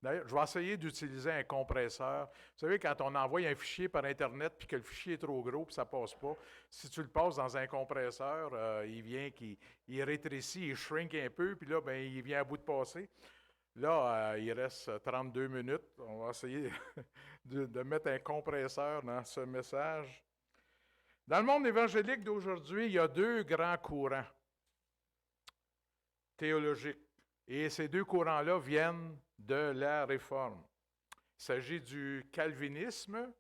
D'ailleurs, je vais essayer d'utiliser un compresseur. Vous savez, quand on envoie un fichier par Internet puis que le fichier est trop gros puis ça ne passe pas, si tu le passes dans un compresseur, il vient, il rétrécit, il shrink un peu, puis là, ben, il vient à bout de passer. Là, il reste 32 minutes. On va essayer de mettre un compresseur dans ce message. Dans le monde évangélique d'aujourd'hui, il y a deux grands courants théologiques. Et ces deux courants-là viennent de la Réforme. Il s'agit du calvinisme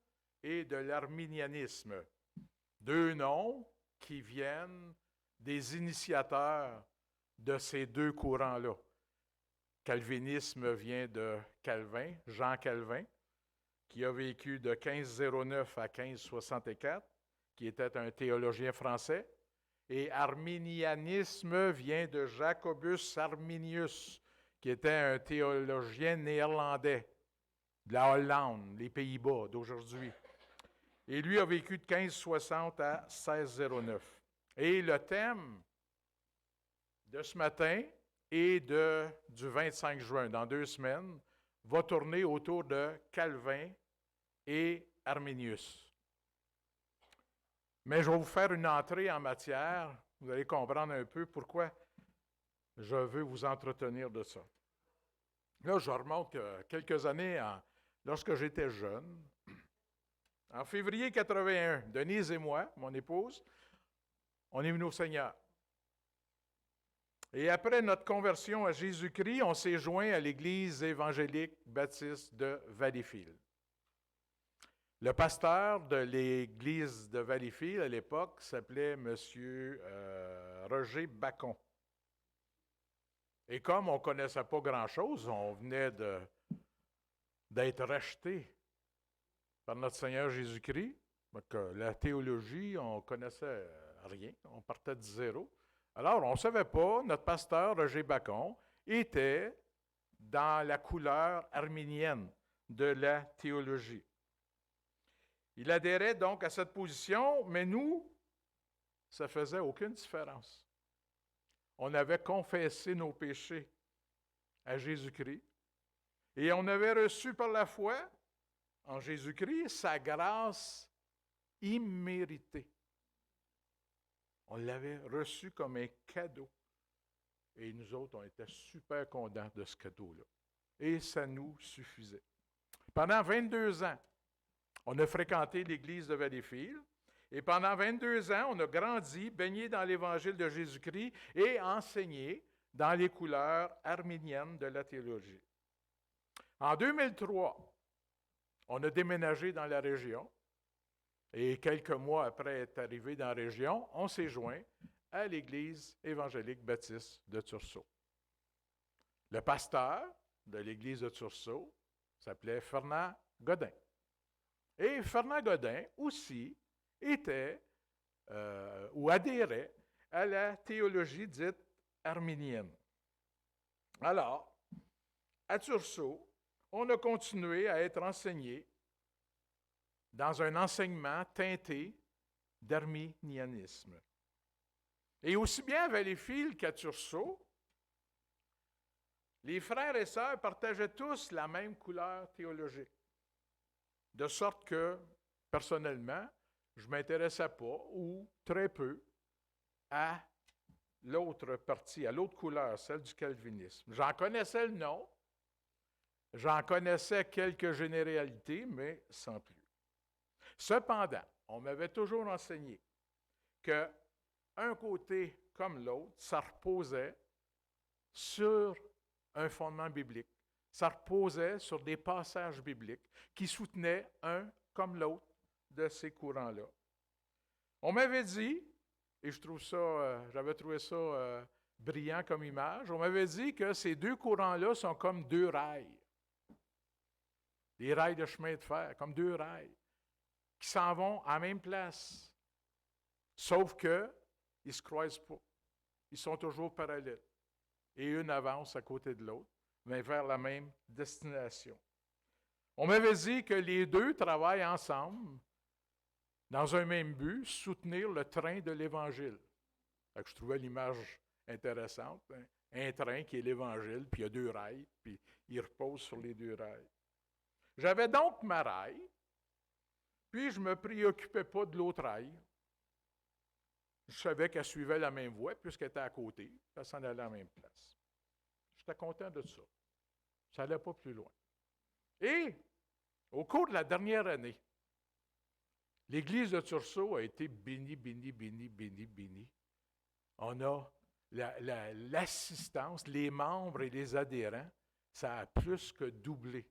et de l'arminianisme. Deux noms qui viennent des initiateurs de ces deux courants-là. Calvinisme vient de Calvin, Jean Calvin, qui a vécu de 1509 à 1564, qui était un théologien français. Et arminianisme vient de Jacobus Arminius, qui était un théologien néerlandais, de la Hollande, les Pays-Bas d'aujourd'hui. Et lui a vécu de 1560 à 1609. Et le thème de ce matin et du 25 juin, dans 2 semaines, va tourner autour de Calvin et Arminius. Mais je vais vous faire une entrée en matière. Vous allez comprendre un peu pourquoi je veux vous entretenir de ça. Là, je remonte quelques années lorsque j'étais jeune. En février 81, Denise et moi, mon épouse, on est venus au Seigneur. Et après notre conversion à Jésus-Christ, on s'est joint à l'Église évangélique baptiste de Valleyfield. Le pasteur de l'Église de Valleyfield à l'époque s'appelait M. Roger Bacon. Et comme on ne connaissait pas grand-chose, on venait d'être racheté par notre Seigneur Jésus-Christ, donc la théologie, on ne connaissait rien, on partait de zéro. Alors, on ne savait pas, notre pasteur, Roger Bacon, était dans la couleur arminienne de la théologie. Il adhérait donc à cette position, mais nous, ça ne faisait aucune différence. On avait confessé nos péchés à Jésus-Christ et on avait reçu par la foi en Jésus-Christ sa grâce imméritée. On l'avait reçu comme un cadeau. Et nous autres, on était super contents de ce cadeau-là. Et ça nous suffisait. Pendant 22 ans, on a fréquenté l'église de Valleyfield. Et pendant 22 ans, on a grandi, baigné dans l'évangile de Jésus-Christ et enseigné dans les couleurs arminiennes de la théologie. En 2003, on a déménagé dans la région. Et quelques mois après être arrivé dans la région, on s'est joint à l'Église évangélique baptiste de Tursault. Le pasteur de l'Église de Tursault s'appelait Fernand Godin. Et Fernand Godin aussi était ou adhérait à la théologie dite arminienne. Alors, à Tursault, on a continué à être enseigné dans un enseignement teinté d'arminianisme. Et aussi bien à Valleyfield qu'à Tursault, les frères et sœurs partageaient tous la même couleur théologique. De sorte que, personnellement, je ne m'intéressais pas, ou très peu, à l'autre partie, à l'autre couleur, celle du calvinisme. J'en connaissais le nom, j'en connaissais quelques généralités, mais sans plus. Cependant, on m'avait toujours enseigné qu'un côté comme l'autre, ça reposait sur un fondement biblique. Ça reposait sur des passages bibliques qui soutenaient un comme l'autre de ces courants-là. On m'avait dit, et j'avais trouvé ça brillant comme image, on m'avait dit que ces deux courants-là sont comme deux rails. Des rails de chemin de fer, comme deux rails, qui s'en vont à la même place. Sauf qu'ils ne se croisent pas. Ils sont toujours parallèles. Et une avance à côté de l'autre, mais vers la même destination. On m'avait dit que les deux travaillent ensemble dans un même but, soutenir le train de l'Évangile. Je trouvais l'image intéressante. Hein? un train qui est l'Évangile, puis il y a 2 rails, puis il repose sur les 2 rails. J'avais donc ma rail, puis je ne me préoccupais pas de l'autre rail. Je savais qu'elle suivait la même voie, puisqu'elle était à côté, puis elle s'en allait à la même place. J'étais content de ça. Ça n'allait pas plus loin. Et, au cours de la dernière année, l'Église de Tursault a été bénie, bénie, bénie, bénie, bénie. On a l'assistance, les membres et les adhérents, ça a plus que doublé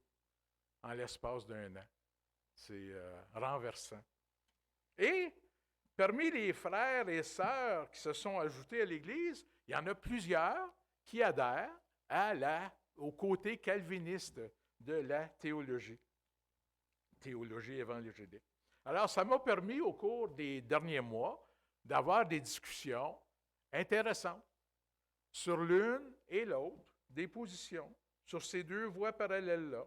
en l'espace d'1 an. C'est renversant. Et parmi les frères et sœurs qui se sont ajoutés à l'Église, il y en a plusieurs qui adhèrent au côté calviniste de la théologie évangélique. Alors, ça m'a permis, au cours des derniers mois, d'avoir des discussions intéressantes sur l'une et l'autre des positions, sur ces 2 voies parallèles-là,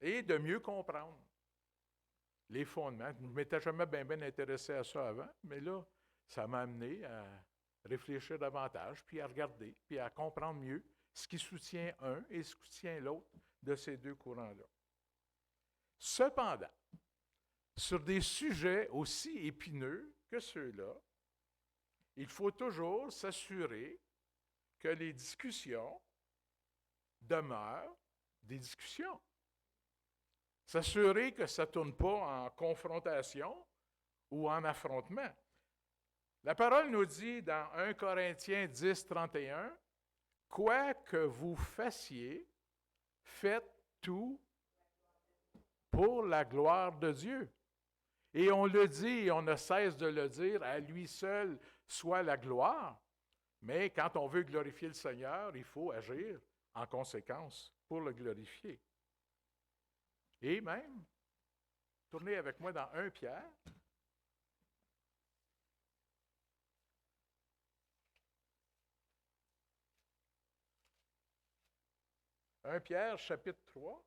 et de mieux comprendre les fondements. Je ne m'étais jamais bien intéressé à ça avant, mais là, ça m'a amené à réfléchir davantage, puis à regarder, puis à comprendre mieux ce qui soutient un et ce qui soutient l'autre de ces 2 courants-là. Cependant, sur des sujets aussi épineux que ceux-là, il faut toujours s'assurer que les discussions demeurent des discussions. S'assurer que ça ne tourne pas en confrontation ou en affrontement. La parole nous dit dans 1 Corinthiens 10, 31, « Quoi que vous fassiez, faites tout pour la gloire de Dieu. » Et on le dit, et on ne cesse de le dire, à lui seul soit la gloire. Mais quand on veut glorifier le Seigneur, il faut agir en conséquence pour le glorifier. Et même, tournez avec moi dans 1 Pierre. 1 Pierre, chapitre 3,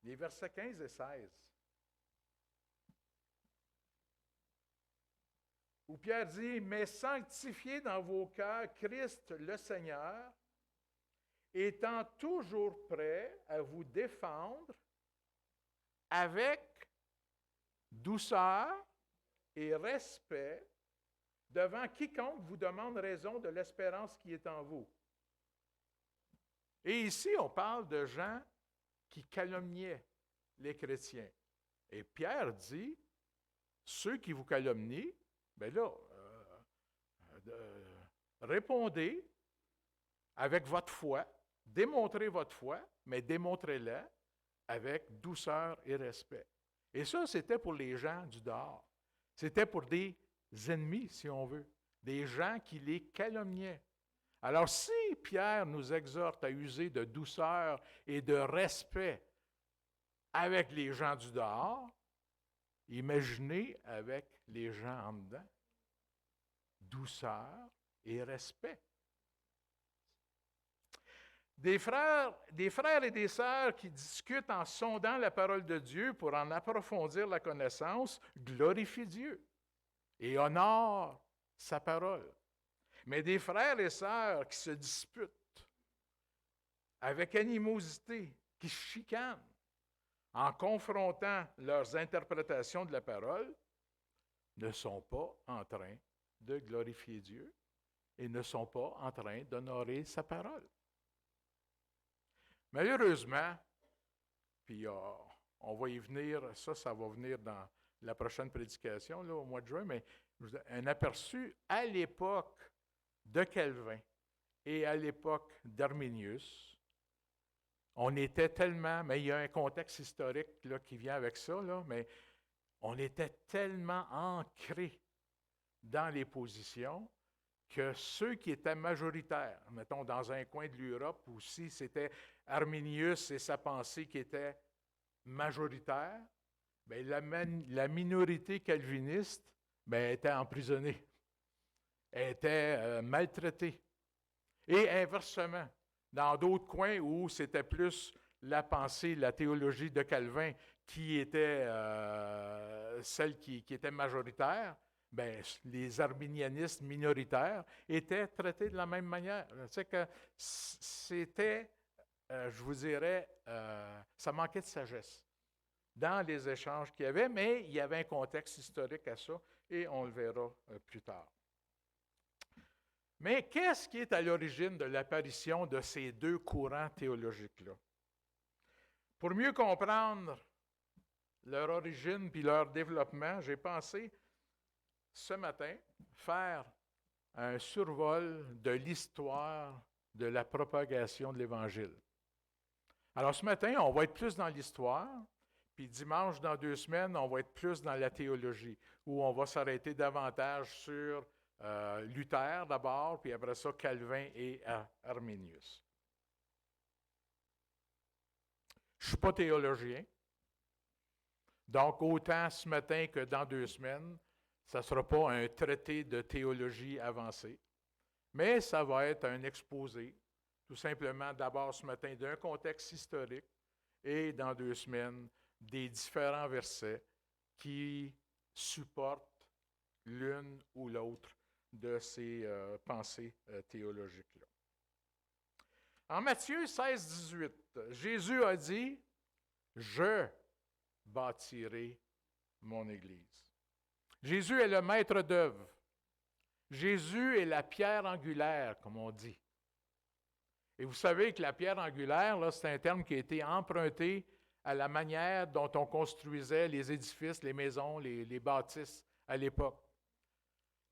les versets 15 et 16. Où Pierre dit, « Mais sanctifiez dans vos cœurs Christ le Seigneur, étant toujours prêt à vous défendre avec douceur et respect devant quiconque vous demande raison de l'espérance qui est en vous. » Et ici, on parle de gens qui calomniaient les chrétiens. Et Pierre dit, ceux qui vous calomnient, bien là, répondez avec votre foi, démontrez votre foi, mais démontrez-la avec douceur et respect. Et ça, c'était pour les gens du dehors. C'était pour des ennemis, si on veut, des gens qui les calomniaient. Alors, si Pierre nous exhorte à user de douceur et de respect avec les gens du dehors, imaginez avec les gens en dedans. Douceur et respect. Des frères et des sœurs qui discutent en sondant la parole de Dieu pour en approfondir la connaissance, glorifient Dieu et honorent sa parole. Mais des frères et sœurs qui se disputent avec animosité, qui se chicanent en confrontant leurs interprétations de la parole, ne sont pas en train de glorifier Dieu et ne sont pas en train d'honorer sa parole. Malheureusement, puis on va y venir, ça va venir dans la prochaine prédication, là, au mois de juin, mais un aperçu à l'époque de Calvin et à l'époque d'Arminius, on était tellement, mais il y a un contexte historique là, qui vient avec ça, là, mais on était tellement ancrés dans les positions que ceux qui étaient majoritaires, mettons dans un coin de l'Europe aussi, c'était Arminius et sa pensée qui était majoritaire, bien, la minorité calviniste était emprisonnée, était maltraitée. Et inversement, dans d'autres coins où c'était plus la pensée, la théologie de Calvin qui était celle qui était majoritaire, les arminianistes minoritaires étaient traités de la même manière. C'est que c'était, je vous dirais, ça manquait de sagesse dans les échanges qu'il y avait, mais il y avait un contexte historique à ça, et on le verra plus tard. Mais qu'est-ce qui est à l'origine de l'apparition de ces deux courants théologiques-là? Pour mieux comprendre leur origine puis leur développement, j'ai pensé ce matin faire un survol de l'histoire de la propagation de l'Évangile. Alors ce matin, on va être plus dans l'histoire, puis dimanche, dans 2 semaines, on va être plus dans la théologie, où on va s'arrêter davantage sur Luther d'abord, puis après ça, Calvin et Arminius. Je ne suis pas théologien, donc autant ce matin que dans 2 semaines, ça ne sera pas un traité de théologie avancée, mais ça va être un exposé, tout simplement d'abord ce matin d'un contexte historique et dans 2 semaines des différents versets qui supportent l'une ou l'autre de ces pensées théologiques-là. En Matthieu 16, 18, Jésus a dit « Je bâtirai mon Église ». Jésus est le maître d'œuvre. Jésus est la pierre angulaire, comme on dit. Et vous savez que la pierre angulaire, là, c'est un terme qui a été emprunté à la manière dont on construisait les édifices, les maisons, les bâtisses à l'époque.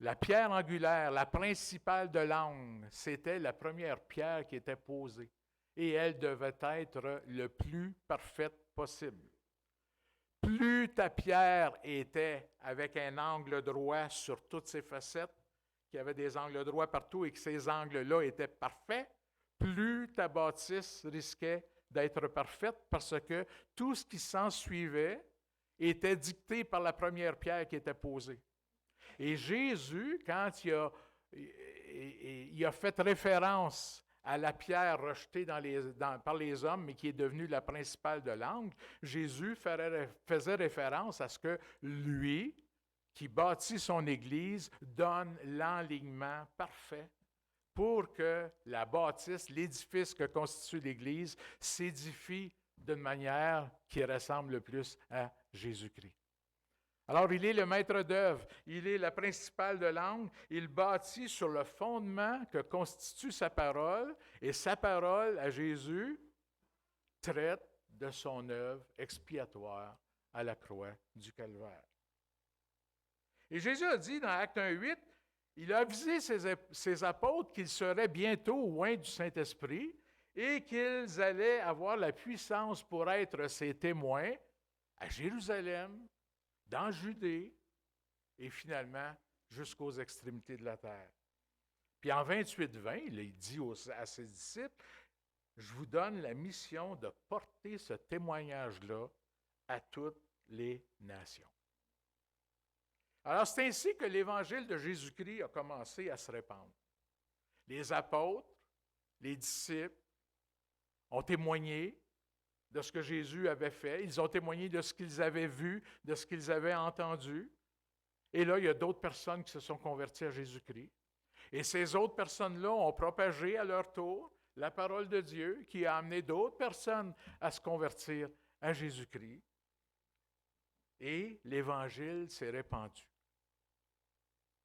La pierre angulaire, la principale de l'angle, c'était la première pierre qui était posée. Et elle devait être le plus parfaite possible. Plus ta pierre était avec un angle droit sur toutes ses facettes, qu'il y avait des angles droits partout et que ces angles-là étaient parfaits, plus ta bâtisse risquait d'être parfaite parce que tout ce qui s'en suivait était dicté par la première pierre qui était posée. Et Jésus, quand il a fait référence à la pierre rejetée par les hommes, mais qui est devenue la principale de l'angle, Jésus faisait référence à ce que lui, qui bâtit son Église, donne l'enlignement parfait pour que la bâtisse, l'édifice que constitue l'Église, s'édifie d'une manière qui ressemble le plus à Jésus-Christ. Alors, il est le maître d'œuvre, il est la principale de l'angle, il bâtit sur le fondement que constitue sa parole, et sa parole à Jésus traite de son œuvre expiatoire à la croix du Calvaire. Et Jésus a dit dans Acte 1:8, il a avisé ses apôtres qu'ils seraient bientôt loin du Saint-Esprit et qu'ils allaient avoir la puissance pour être ses témoins à Jérusalem, dans Judée et finalement jusqu'aux extrémités de la terre. Puis en 28:20, il dit à ses disciples, « Je vous donne la mission de porter ce témoignage-là à toutes les nations. » Alors c'est ainsi que l'Évangile de Jésus-Christ a commencé à se répandre. Les apôtres, les disciples ont témoigné de ce que Jésus avait fait. Ils ont témoigné de ce qu'ils avaient vu, de ce qu'ils avaient entendu. Et là, il y a d'autres personnes qui se sont converties à Jésus-Christ. Et ces autres personnes-là ont propagé à leur tour la parole de Dieu qui a amené d'autres personnes à se convertir à Jésus-Christ. Et l'Évangile s'est répandu.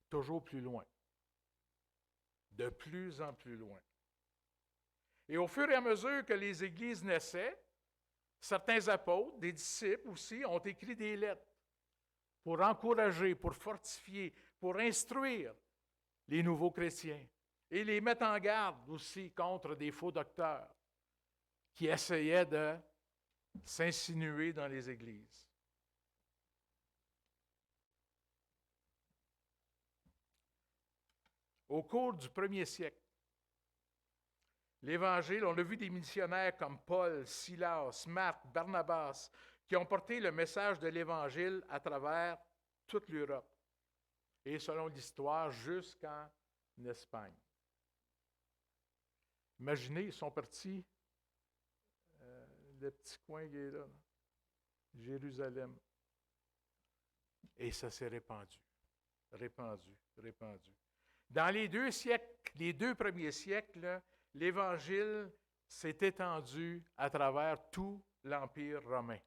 Toujours plus loin. De plus en plus loin. Et au fur et à mesure que les églises naissaient, certains apôtres, des disciples aussi, ont écrit des lettres pour encourager, pour fortifier, pour instruire les nouveaux chrétiens et les mettre en garde aussi contre des faux docteurs qui essayaient de s'insinuer dans les églises. Au cours du 1er siècle, l'Évangile, on a vu des missionnaires comme Paul, Silas, Marc, Barnabas, qui ont porté le message de l'Évangile à travers toute l'Europe et, selon l'histoire, jusqu'en Espagne. Imaginez, ils sont partis, le petit coin qui est là, Jérusalem, et ça s'est répandu. répandu, répandu. Dans les 2 siècles, les 2 premiers siècles, là, l'Évangile s'est étendu à travers tout l'Empire romain.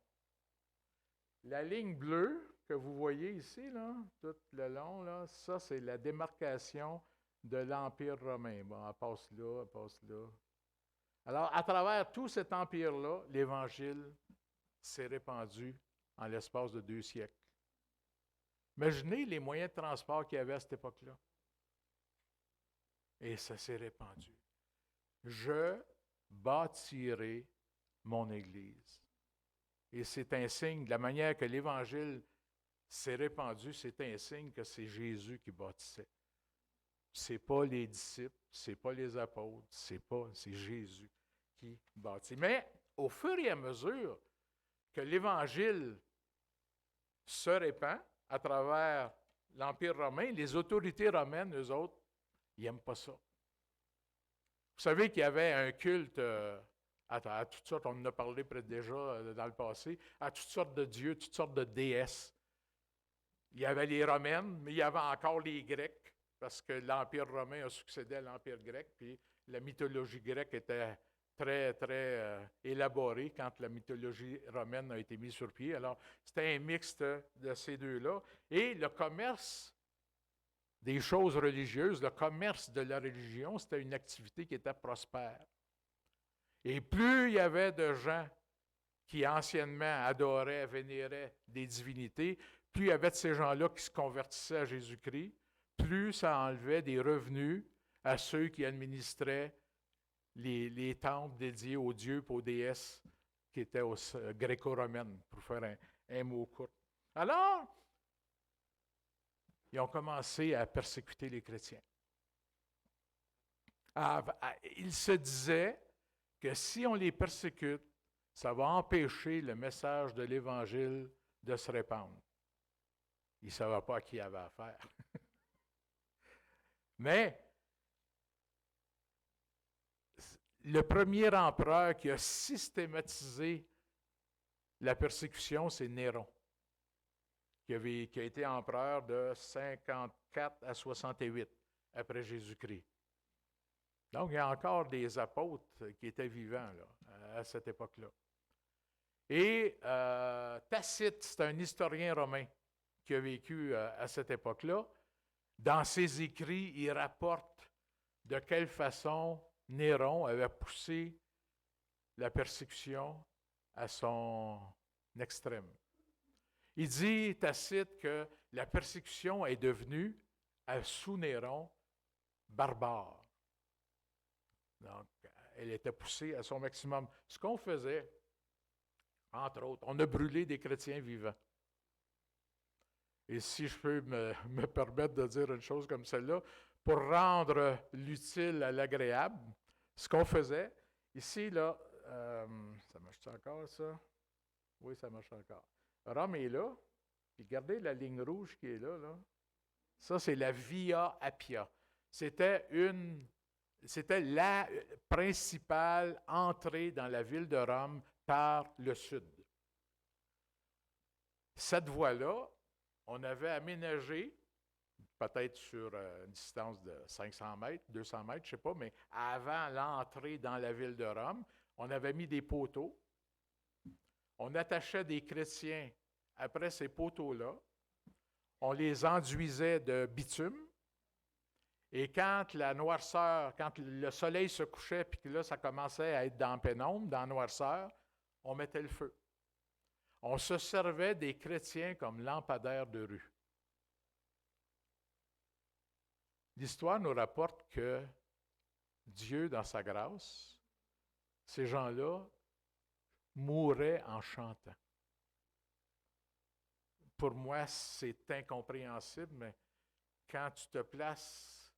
La ligne bleue que vous voyez ici, là, tout le long, là, ça, c'est la démarcation de l'Empire romain. Bon, elle passe là, elle passe là. Alors, à travers tout cet empire-là, l'Évangile s'est répandu en l'espace de 2 siècles. Imaginez les moyens de transport qu'il y avait à cette époque-là. Et ça s'est répandu. Je bâtirai mon Église. Et c'est un signe, de la manière que l'Évangile s'est répandu, c'est un signe que c'est Jésus qui bâtissait. Ce n'est pas les disciples, ce n'est pas les apôtres, c'est Jésus qui bâtit. Mais au fur et à mesure que l'Évangile se répand à travers l'Empire romain, les autorités romaines, eux autres, ils n'aiment pas ça. Vous savez qu'il y avait un culte à toutes sortes, on en a parlé peut-être déjà dans le passé, à toutes sortes de dieux, toutes sortes de déesses. Il y avait les Romaines, mais il y avait encore les Grecs, parce que l'Empire romain a succédé à l'Empire grec, puis la mythologie grecque était très, très élaborée quand la mythologie romaine a été mise sur pied. Alors, c'était un mixte de ces deux-là. Et le commerce des choses religieuses, le commerce de la religion, c'était une activité qui était prospère. Et plus il y avait de gens qui anciennement adoraient, vénéraient des divinités, plus il y avait de ces gens-là qui se convertissaient à Jésus-Christ, plus ça enlevait des revenus à ceux qui administraient les temples dédiés aux dieux et aux déesses qui étaient gréco-romaines, pour faire un mot court. Alors, ils ont commencé à persécuter les chrétiens. Ils se disaient que si on les persécute, ça va empêcher le message de l'Évangile de se répandre. Ils ne savaient pas à qui il avait affaire. Mais le premier empereur qui a systématisé la persécution, c'est Néron, qui a été empereur de 54 à 68 après Jésus-Christ. Donc, il y a encore des apôtres qui étaient vivants là, à cette époque-là. Et Tacite, c'est un historien romain qui a vécu à cette époque-là. Dans ses écrits, il rapporte de quelle façon Néron avait poussé la persécution à son extrême. Il dit, Tacite, que la persécution est devenue, sous Néron, barbare. Donc, elle était poussée à son maximum. Ce qu'on faisait, entre autres, on a brûlé des chrétiens vivants. Et si je peux me permettre de dire une chose comme celle-là, pour rendre l'utile à l'agréable, ce qu'on faisait, ici, là, ça marche encore, ça? Oui, ça marche encore. Rome est là, puis regardez la ligne rouge qui est là, là. Ça, c'est la Via Appia. C'était la principale entrée dans la ville de Rome par le sud. Cette voie-là, on avait aménagé, peut-être sur une distance de 500 mètres, 200 mètres, je ne sais pas, mais avant l'entrée dans la ville de Rome, on avait mis des poteaux. On attachait des chrétiens après ces poteaux-là. On les enduisait de bitume. Et quand la noirceur, quand le soleil se couchait, puis que là, ça commençait à être dans la pénombre, dans la noirceur, on mettait le feu. On se servait des chrétiens comme lampadaires de rue. L'histoire nous rapporte que Dieu, dans sa grâce, ces gens-là mouraient en chantant. Pour moi, c'est incompréhensible, mais quand tu te places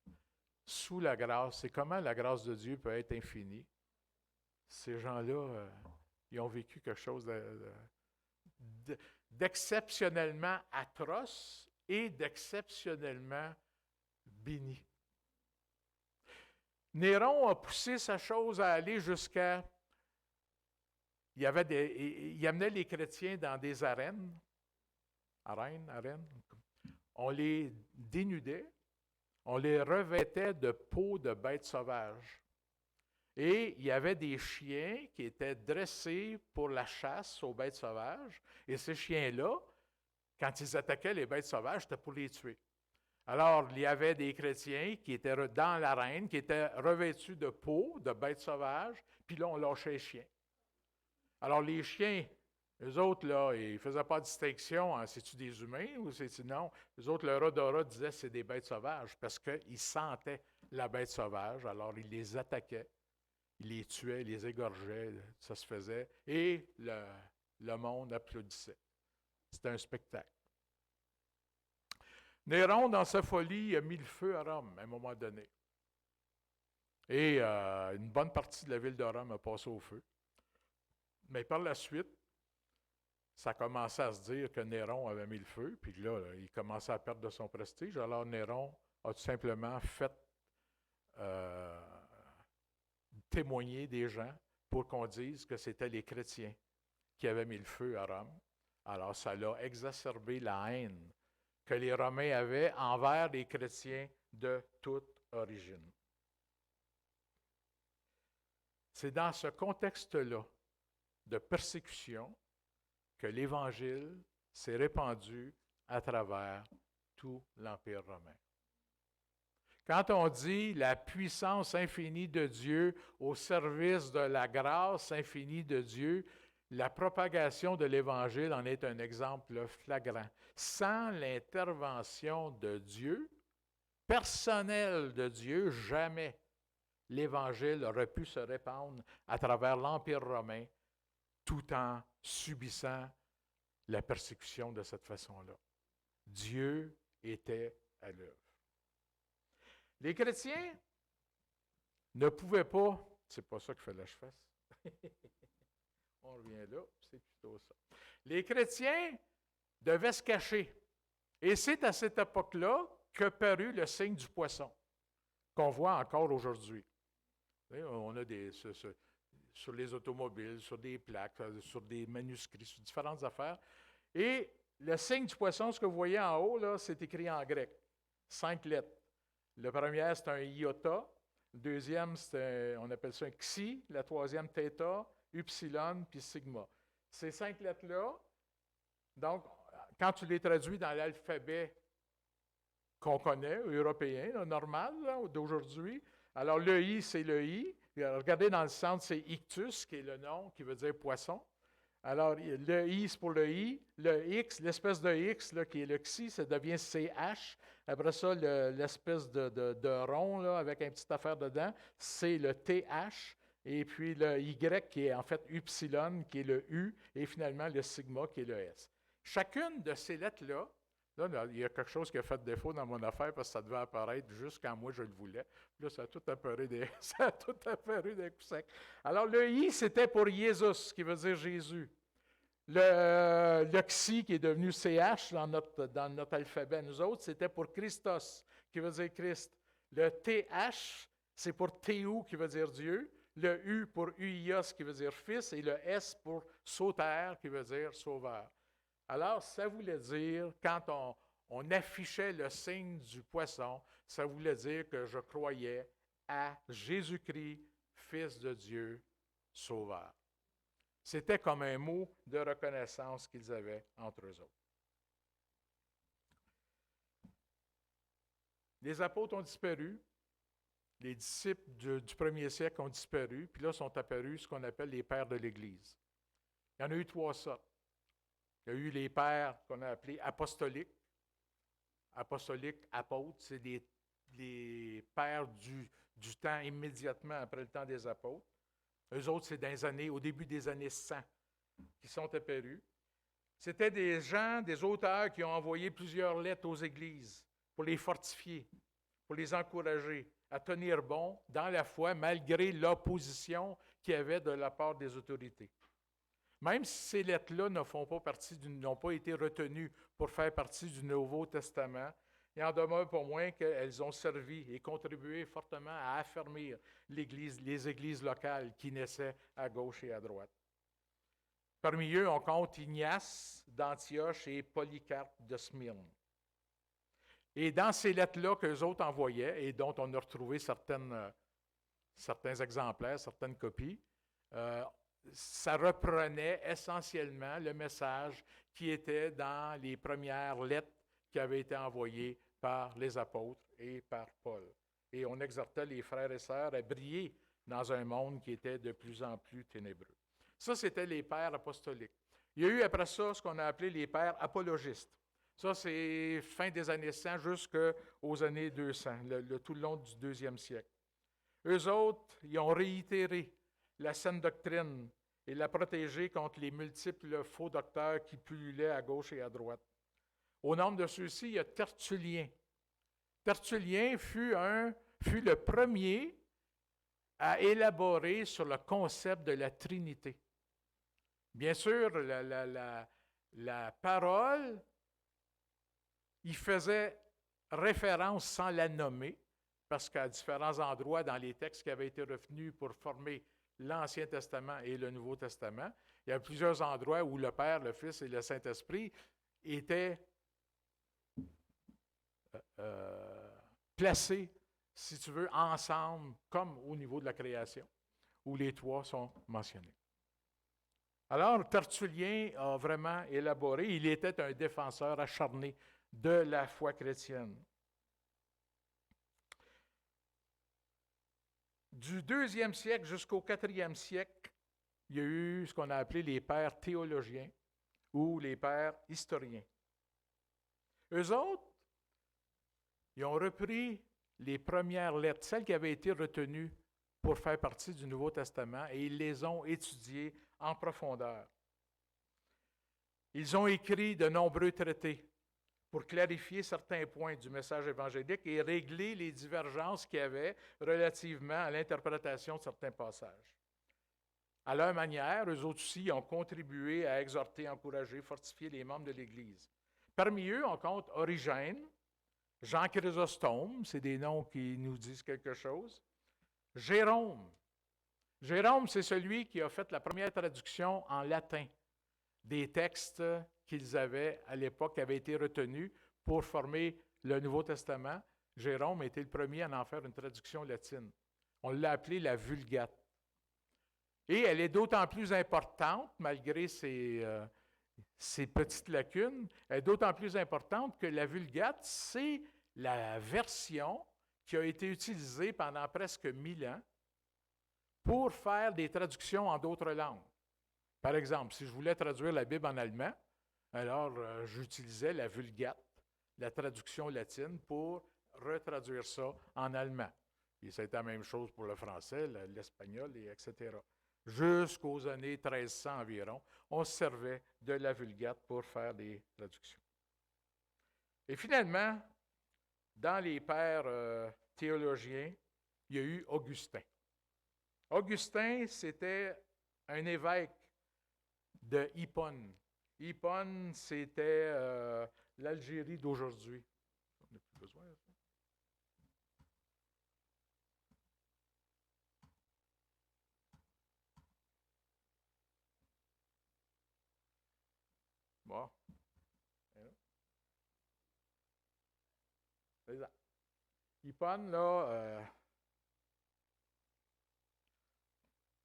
sous la grâce, c'est comment la grâce de Dieu peut être infinie. Ces gens-là, ils ont vécu quelque chose d'exceptionnellement atroce et d'exceptionnellement béni. Néron a poussé sa chose à aller jusqu'à... Il amenait les chrétiens dans des arènes. Arènes. on les dénudait, on les revêtait de peau de bêtes sauvages. Et il y avait des chiens qui étaient dressés pour la chasse aux bêtes sauvages. Et ces chiens-là, quand ils attaquaient les bêtes sauvages, c'était pour les tuer. Alors, il y avait des chrétiens qui étaient dans l'arène, qui étaient revêtus de peau de bêtes sauvages, puis là, on lâchait les chiens. Alors, les chiens, eux autres, là, ils ne faisaient pas de distinction, hein, c'est-tu des humains ou c'est-tu non? Eux autres, leur odorat disait que c'est des bêtes sauvages parce qu'ils sentaient la bête sauvage, alors ils les attaquaient. Il les tuait, il les égorgeait, ça se faisait, et le monde applaudissait. C'était un spectacle. Néron, dans sa folie, a mis le feu à Rome à un moment donné. Et une bonne partie de la ville de Rome a passé au feu. Mais par la suite, ça commençait à se dire que Néron avait mis le feu, puis là, il commençait à perdre de son prestige. Alors Néron a tout simplement fait témoigner des gens pour qu'on dise que c'était les chrétiens qui avaient mis le feu à Rome. Alors, ça l'a exacerbé la haine que les Romains avaient envers les chrétiens de toute origine. C'est dans ce contexte-là de persécution que l'Évangile s'est répandu à travers tout l'Empire romain. Quand on dit la puissance infinie de Dieu au service de la grâce infinie de Dieu, la propagation de l'Évangile en est un exemple flagrant. Sans l'intervention de Dieu, personnelle de Dieu, jamais l'Évangile aurait pu se répandre à travers l'Empire romain tout en subissant la persécution de cette façon-là. Dieu était à l'œuvre. Les chrétiens ne pouvaient pas, c'est pas ça qu'il fallait que je fasse. On revient là, c'est plutôt ça. Les chrétiens devaient se cacher. Et c'est à cette époque-là que parut le signe du poisson, qu'on voit encore aujourd'hui. On a sur les automobiles, sur des plaques, sur des manuscrits, sur différentes affaires. Et le signe du poisson, ce que vous voyez en haut, là, c'est écrit en grec. 5 lettres. Le premier, c'est un iota. Le deuxième, on appelle ça un xi. La troisième, theta, upsilon, puis sigma. Ces 5 lettres-là, donc, quand tu les traduis dans l'alphabet qu'on connaît, européen, là, normal, là, d'aujourd'hui, alors le I, c'est le I. Regardez dans le centre, c'est ictus, qui est le nom, qui veut dire poisson. Alors, le I, c'est pour le I. Le X, l'espèce de X, là, qui est le xi, ça devient CH. Après ça, l'espèce de rond, là, avec une petite affaire dedans, c'est le TH. Et puis le Y, qui est en fait upsilon, qui est le U. Et finalement, le sigma, qui est le S. Chacune de ces lettres-là, là, il y a quelque chose qui a fait défaut dans mon affaire parce que ça devait apparaître juste quand moi je le voulais. Là, ça a tout apparu des coups secs. Alors, le I, c'était pour Jésus, qui veut dire Jésus. Le Xi, qui est devenu CH dans notre alphabet, nous autres, c'était pour Christos, qui veut dire Christ. Le TH, c'est pour Théou, qui veut dire Dieu. Le U pour Uios, qui veut dire Fils. Et le S pour Sauter, qui veut dire Sauveur. Alors, ça voulait dire, quand on affichait le signe du poisson, ça voulait dire que je croyais à Jésus-Christ, Fils de Dieu, Sauveur. C'était comme un mot de reconnaissance qu'ils avaient entre eux autres. Les apôtres ont disparu, les disciples du premier siècle ont disparu, puis là sont apparus ce qu'on appelle les pères de l'Église. Il y en a eu 3 sortes. Il y a eu les pères qu'on a appelés apostoliques. Apostoliques, apôtres, c'est les pères du temps immédiatement après le temps des apôtres. Eux autres, c'est au début des années 100 qui sont apparus. C'était des gens, des auteurs qui ont envoyé plusieurs lettres aux églises pour les fortifier, pour les encourager à tenir bon dans la foi malgré l'opposition qu'il y avait de la part des autorités. Même si ces lettres-là n'ont pas été retenues pour faire partie du Nouveau Testament, il en demeure pour moins qu'elles ont servi et contribué fortement à affermir les églises locales qui naissaient à gauche et à droite. Parmi eux, on compte Ignace d'Antioche et Polycarpe de Smyrne. Et dans ces lettres-là qu'eux autres envoyaient, et dont on a retrouvé certains exemplaires, certaines copies, euh, ça reprenait essentiellement le message qui était dans les premières lettres qui avaient été envoyées par les apôtres et par Paul. Et on exhortait les frères et sœurs à briller dans un monde qui était de plus en plus ténébreux. Ça, c'était les pères apostoliques. Il y a eu après ça ce qu'on a appelé les pères apologistes. Ça, c'est fin des années 100 jusqu'aux années 200, tout le long du deuxième siècle. Eux autres, ils ont réitéré la saine doctrine et la protégé contre les multiples faux docteurs qui pullulaient à gauche et à droite. Au nombre de ceux-ci, il y a Tertullien. Tertullien fut le premier à élaborer sur le concept de la Trinité. Bien sûr, la parole, il faisait référence sans la nommer, parce qu'à différents endroits dans les textes qui avaient été retenus pour former l'Ancien Testament et le Nouveau Testament, il y a plusieurs endroits où le Père, le Fils et le Saint-Esprit étaient placés, si tu veux, ensemble, comme au niveau de la création, où les trois sont mentionnés. Alors, Tertullien a vraiment élaboré, il était un défenseur acharné de la foi chrétienne. Du 2e siècle jusqu'au 4e siècle, il y a eu ce qu'on a appelé les pères théologiens ou les pères historiens. Eux autres, ils ont repris les premières lettres, celles qui avaient été retenues pour faire partie du Nouveau Testament, et ils les ont étudiées en profondeur. Ils ont écrit de nombreux traités pour clarifier certains points du message évangélique et régler les divergences qu'il y avait relativement à l'interprétation de certains passages. À leur manière, eux aussi ont contribué à exhorter, encourager, fortifier les membres de l'Église. Parmi eux, on compte Origène, Jean Chrysostome, c'est des noms qui nous disent quelque chose, Jérôme. Jérôme, c'est celui qui a fait la première traduction en latin des textes qu'ils avaient à l'époque, qui avaient été retenus pour former le Nouveau Testament. Jérôme était le premier à en faire une traduction latine. On l'a appelée la Vulgate. Et elle est d'autant plus importante, malgré ses petites lacunes, elle est d'autant plus importante que la Vulgate, c'est la version qui a été utilisée pendant presque 1000 ans pour faire des traductions en d'autres langues. Par exemple, si je voulais traduire la Bible en allemand, alors j'utilisais la Vulgate, la traduction latine, pour retraduire ça en allemand. Et c'est la même chose pour le français, l'espagnol, etc. Jusqu'aux années 1300 environ, on se servait de la Vulgate pour faire des traductions. Et finalement, dans les pères théologiens, il y a eu Augustin. Augustin, c'était un évêque de Hippone. Hippone, c'était l'Algérie d'aujourd'hui. On n'a plus besoin de ça. Bon. C'est ça. Hippone, là,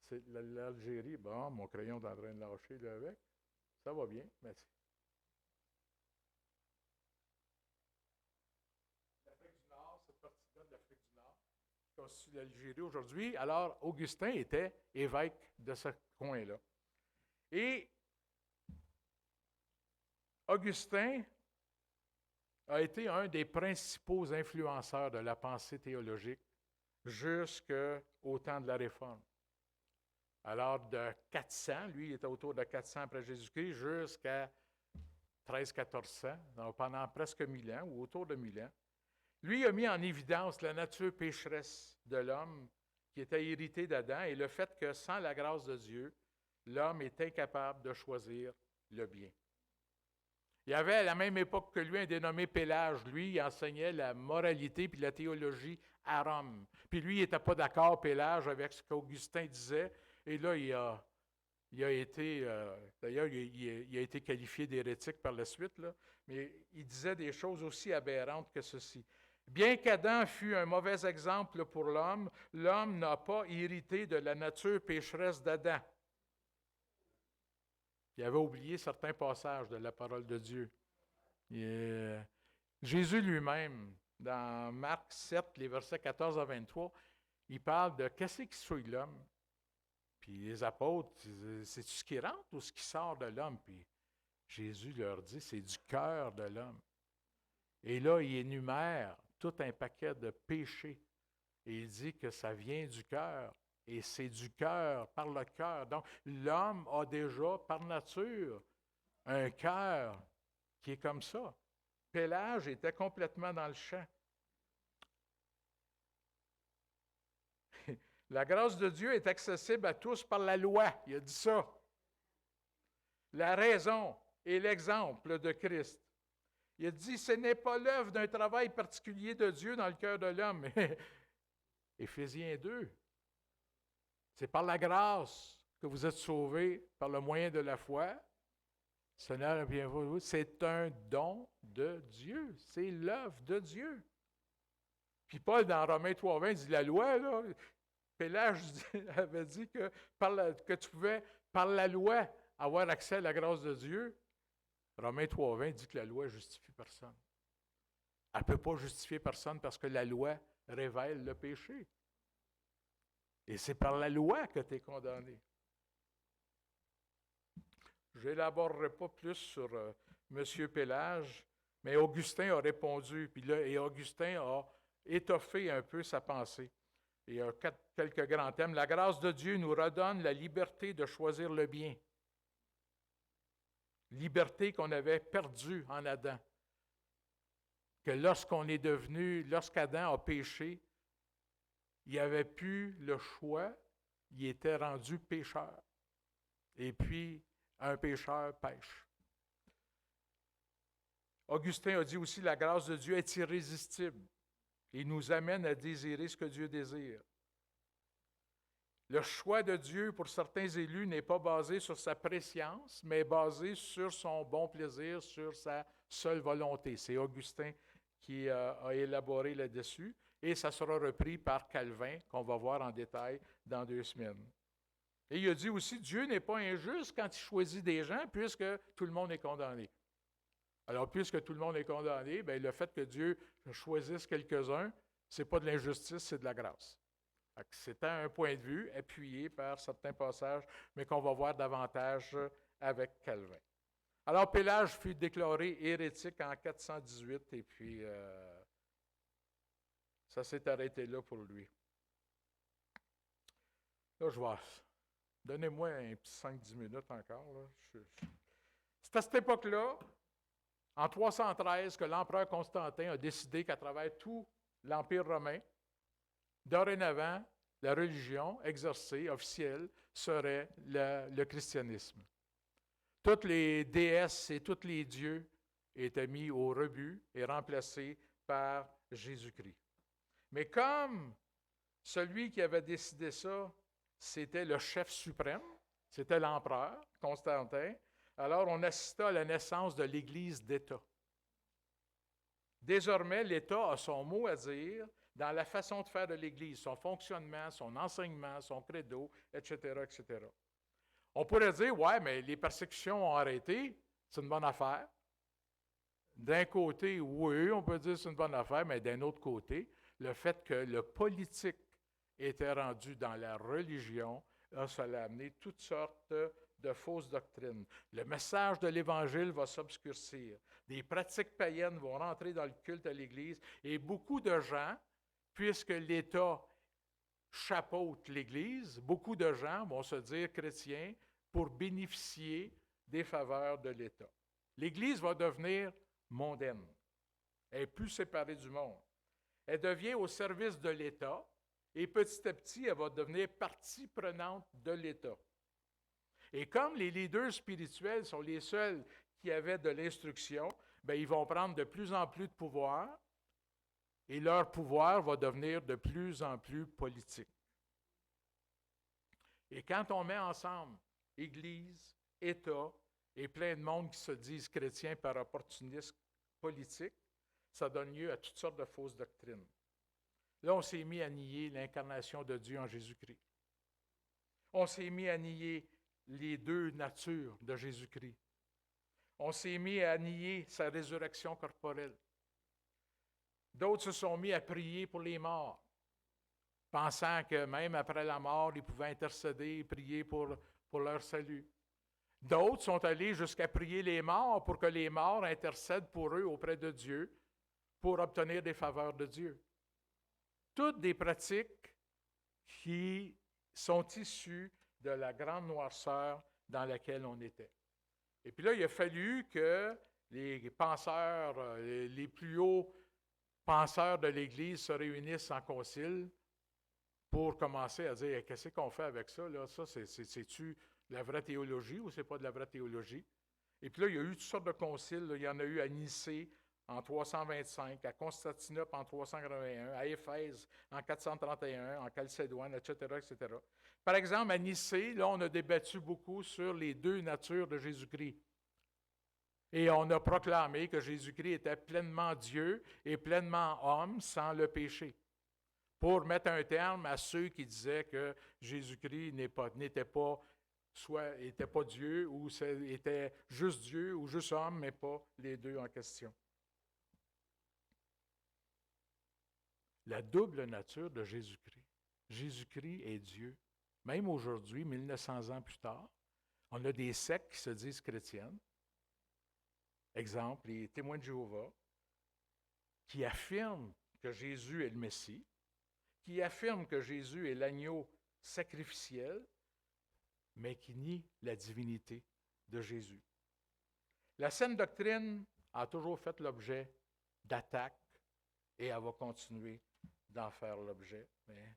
c'est l'Algérie. Bon, mon crayon est en train de lâcher là avec. Ça va bien, merci. L'Afrique du Nord, cette partie-là de l'Afrique du Nord, qui constitue l'Algérie aujourd'hui. Alors, Augustin était évêque de ce coin-là. Et Augustin a été un des principaux influenceurs de la pensée théologique jusqu'au temps de la Réforme. Alors, de 400, lui, il était autour de 400 après Jésus-Christ, jusqu'à 1300-1400, donc pendant presque 1000 ans, ou autour de 1000 ans. Lui a mis en évidence la nature pécheresse de l'homme qui était hérité d'Adam et le fait que sans la grâce de Dieu, l'homme est incapable de choisir le bien. Il y avait à la même époque que lui un dénommé Pélage. Lui, il enseignait la moralité puis la théologie à Rome. Puis lui, il n'était pas d'accord, Pélage, avec ce qu'Augustin disait. Et là, il a été, d'ailleurs, il a été qualifié d'hérétique par la suite, là, mais il disait des choses aussi aberrantes que ceci. Bien qu'Adam fût un mauvais exemple pour l'homme, l'homme n'a pas hérité de la nature pécheresse d'Adam. Il avait oublié certains passages de la parole de Dieu. Et, Jésus lui-même, dans Marc 7, les versets 14 à 23, il parle de qu'est-ce qui souille l'homme. Puis les apôtres, c'est-tu ce qui rentre ou ce qui sort de l'homme? Puis Jésus leur dit, c'est du cœur de l'homme. Et là, il énumère tout un paquet de péchés. Et il dit que ça vient du cœur. Et c'est du cœur, par le cœur. Donc, l'homme a déjà, par nature, un cœur qui est comme ça. Pélage était complètement dans le champ. La grâce de Dieu est accessible à tous par la loi. Il a dit ça. La raison et l'exemple de Christ. Il a dit, ce n'est pas l'œuvre d'un travail particulier de Dieu dans le cœur de l'homme. Éphésiens 2. C'est par la grâce que vous êtes sauvés par le moyen de la foi. C'est un don de Dieu. C'est l'œuvre de Dieu. Puis Paul, dans Romains 3,20, dit la loi, là, Pélage avait dit que, que tu pouvais, par la loi, avoir accès à la grâce de Dieu. Romains 3,20 dit que la loi ne justifie personne. Elle ne peut pas justifier personne parce que la loi révèle le péché. Et c'est par la loi que tu es condamné. Je n'élaborerai pas plus sur M. Pélage, mais Augustin a répondu, puis là, et Augustin a étoffé un peu sa pensée. Il y a quelques grands thèmes. La grâce de Dieu nous redonne la liberté de choisir le bien. Liberté qu'on avait perdue en Adam. Que lorsqu'Adam a péché, il n'avait plus le choix, il était rendu pécheur. Et puis, un pécheur pêche. Augustin a dit aussi, la grâce de Dieu est irrésistible. Il nous amène à désirer ce que Dieu désire. Le choix de Dieu pour certains élus n'est pas basé sur sa prescience, mais basé sur son bon plaisir, sur sa seule volonté. C'est Augustin qui a élaboré là-dessus, et ça sera repris par Calvin, qu'on va voir en détail dans 2 semaines. Et il a dit aussi, Dieu n'est pas injuste quand il choisit des gens, puisque tout le monde est condamné. Alors, puisque tout le monde est condamné, bien, le fait que Dieu choisisse quelques-uns, ce n'est pas de l'injustice, c'est de la grâce. C'est un point de vue appuyé par certains passages, mais qu'on va voir davantage avec Calvin. Alors, Pélage fut déclaré hérétique en 418, et puis ça s'est arrêté là pour lui. Là, je vois. Donnez-moi un petit 5-10 minutes encore. Là. C'est à cette époque-là, en 313, que l'empereur Constantin a décidé qu'à travers tout l'Empire romain, dorénavant, la religion exercée, officielle, serait le christianisme. Toutes les déesses et tous les dieux étaient mis au rebut et remplacés par Jésus-Christ. Mais comme celui qui avait décidé ça, c'était le chef suprême, c'était l'empereur Constantin, alors on assista à la naissance de l'Église d'État. Désormais, l'État a son mot à dire dans la façon de faire de l'Église, son fonctionnement, son enseignement, son credo, etc., etc. On pourrait dire, ouais, mais les persécutions ont arrêté, c'est une bonne affaire. D'un côté, oui, on peut dire que c'est une bonne affaire, mais d'un autre côté, le fait que le politique était rendu dans la religion, cela a amené toutes sortes de fausses doctrines. Le message de l'Évangile va s'obscurcir. Des pratiques païennes vont rentrer dans le culte à l'Église et beaucoup de gens, puisque l'État chapeaute l'Église, beaucoup de gens vont se dire chrétiens pour bénéficier des faveurs de l'État. L'Église va devenir mondaine. Elle est plus séparée du monde. Elle devient au service de l'État et petit à petit, elle va devenir partie prenante de l'État. Et comme les leaders spirituels sont les seuls qui avaient de l'instruction, bien, ils vont prendre de plus en plus de pouvoir et leur pouvoir va devenir de plus en plus politique. Et quand on met ensemble Église, État et plein de monde qui se disent chrétiens par opportunisme politique, ça donne lieu à toutes sortes de fausses doctrines. Là, on s'est mis à nier l'incarnation de Dieu en Jésus-Christ. On s'est mis à nier les deux natures de Jésus-Christ. On s'est mis à nier sa résurrection corporelle. D'autres se sont mis à prier pour les morts, pensant que même après la mort, ils pouvaient intercéder et prier pour leur salut. D'autres sont allés jusqu'à prier les morts pour que les morts intercèdent pour eux auprès de Dieu pour obtenir des faveurs de Dieu. Toutes des pratiques qui sont issues de la grande noirceur dans laquelle on était. Et puis là, il a fallu que les penseurs, les plus hauts penseurs de l'Église se réunissent en concile pour commencer à dire qu'est-ce qu'on fait avec ça? Là? Ça, c'est-tu la vraie théologie ou c'est pas de la vraie théologie? Et puis là, il y a eu toutes sortes de conciles. Là. Il y en a eu à Nicée en 325, à Constantinople en 381, à Éphèse en 431, en Chalcédoine, etc., etc. Par exemple, à Nicée, là, on a débattu beaucoup sur les deux natures de Jésus-Christ. Et on a proclamé que Jésus-Christ était pleinement Dieu et pleinement homme sans le péché, pour mettre un terme à ceux qui disaient que Jésus-Christ n'était pas Dieu, ou était juste Dieu ou juste homme, mais pas les deux en question. La double nature de Jésus-Christ. Jésus-Christ est Dieu. Même aujourd'hui, 1900 ans plus tard, on a des sectes qui se disent chrétiennes. Exemple, les témoins de Jéhovah, qui affirment que Jésus est le Messie, qui affirment que Jésus est l'agneau sacrificiel, mais qui nie la divinité de Jésus. La saine doctrine a toujours fait l'objet d'attaques et elle va continuer d'en faire l'objet. Mais,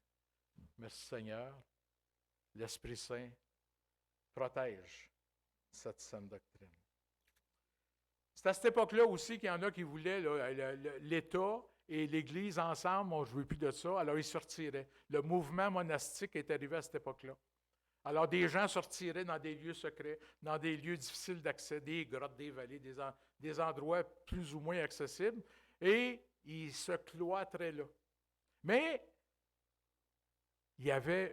merci Seigneur, l'Esprit Saint protège cette saine doctrine. C'est à cette époque-là aussi qu'il y en a qui voulaient l'État et l'Église ensemble. Je ne veux plus de ça. Alors, ils se retiraient. Le mouvement monastique est arrivé à cette époque-là. Alors, des gens se retiraient dans des lieux secrets, dans des lieux difficiles d'accès, des grottes, des vallées, des endroits plus ou moins accessibles, et ils se cloîtraient là. Mais, il y avait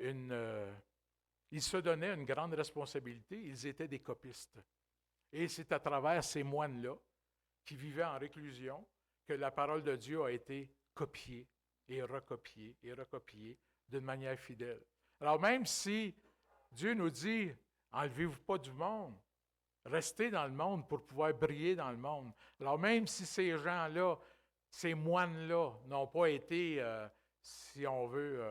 ils se donnaient une grande responsabilité. Ils étaient des copistes. Et c'est à travers ces moines-là, qui vivaient en réclusion, que la parole de Dieu a été copiée et recopiée d'une manière fidèle. Alors même si Dieu nous dit, enlevez-vous pas du monde, restez dans le monde pour pouvoir briller dans le monde. Alors même si ces gens-là, ces moines-là, n'ont pas été, si on veut,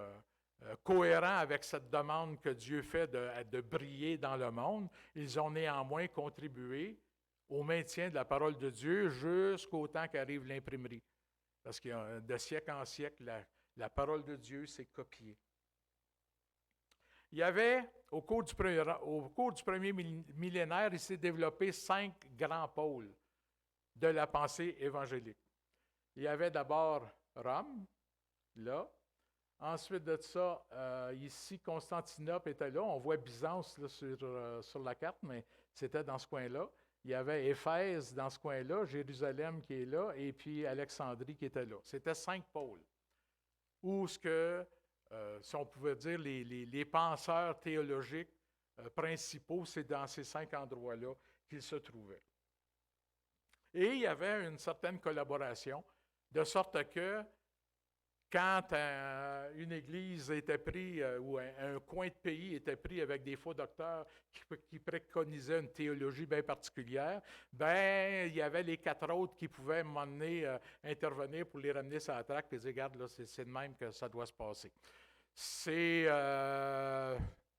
cohérents avec cette demande que Dieu fait de briller dans le monde, ils ont néanmoins contribué au maintien de la parole de Dieu jusqu'au temps qu'arrive l'imprimerie. Parce que de siècle en siècle, la parole de Dieu s'est copiée. Il y avait, au cours du premier millénaire, il s'est développé 5 grands pôles de la pensée évangélique. Il y avait d'abord Rome, là. Ensuite de ça, ici, Constantinople était là. On voit Byzance là, sur la carte, mais c'était dans ce coin-là. Il y avait Éphèse dans ce coin-là, Jérusalem qui est là, et puis Alexandrie qui était là. C'était 5 pôles. Où ce que, si on pouvait dire, les penseurs théologiques principaux, c'est dans ces 5 endroits-là qu'ils se trouvaient. Et il y avait une certaine collaboration, de sorte que quand une église était prise, ou un coin de pays était pris avec des faux docteurs qui préconisaient une théologie bien particulière, il y avait les 4 autres qui pouvaient intervenir pour les ramener sur la traque et dire, regarde, là, c'est de même que ça doit se passer.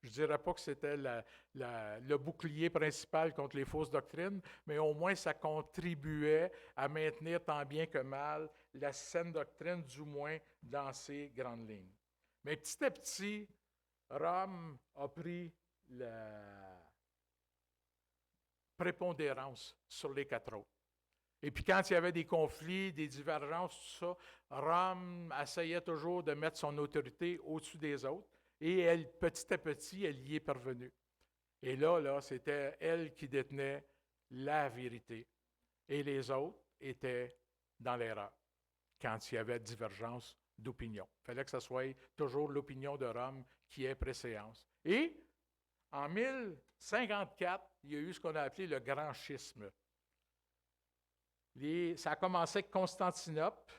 Je ne dirais pas que c'était le bouclier principal contre les fausses doctrines, mais au moins ça contribuait à maintenir tant bien que mal la saine doctrine, du moins dans ses grandes lignes. Mais petit à petit, Rome a pris la prépondérance sur les 4 autres. Et puis quand il y avait des conflits, des divergences, tout ça, Rome essayait toujours de mettre son autorité au-dessus des autres. Et elle, petit à petit, elle y est parvenue. Et là, c'était elle qui détenait la vérité. Et les autres étaient dans l'erreur quand il y avait divergence d'opinion. Il fallait que ce soit toujours l'opinion de Rome qui ait préséance. Et en 1054, il y a eu ce qu'on a appelé le grand schisme. Ça a commencé avec Constantinople,